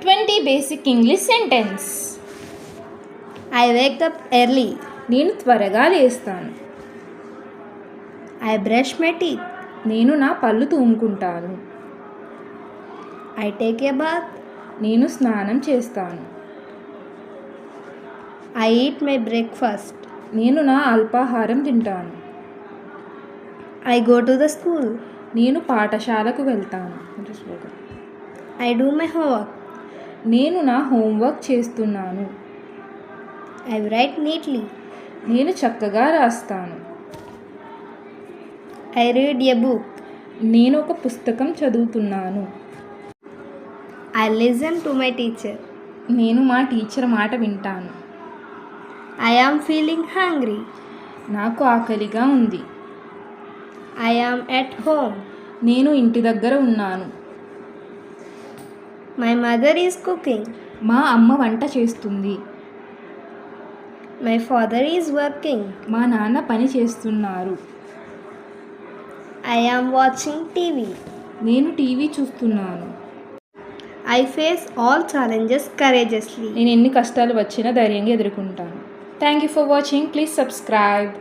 20 basic English sentence. I wake up early. నేను త్వరగా లేస్తాను. I brush my teeth. నేను నా పళ్ళు తోముకుంటాను. I take a bath. నేను స్నానం చేస్తాను. I eat my breakfast. నేను నా అల్పాహారం తింటాను. I go to the school. నేను పాఠశాలకు వెళ్తాను. I do my homework. నేను నా హోంవర్క్ చేస్తున్నాను. I write neatly. నేను చక్కగా రాస్తాను. I read a book. నేను ఒక పుస్తకం చదువుతున్నాను. I listen to my teacher. నేను మా టీచర్ మాట వింటాను. I am feeling hungry. నాకు ఆకలిగా ఉంది. I am at home. నేను ఇంటి దగ్గర ఉన్నాను. My mother is cooking. మా అమ్మ వంట చేస్తుంది. My father is working. మా నాన్న పని చేస్తున్నారు. I am watching TV. నేను టీవీ చూస్తున్నాను. I face all challenges courageously. నేను ఎన్ని కష్టాలు వచ్చినా ధైర్యంగా ఎదుర్కొంటాను. Thank you for watching. Please subscribe.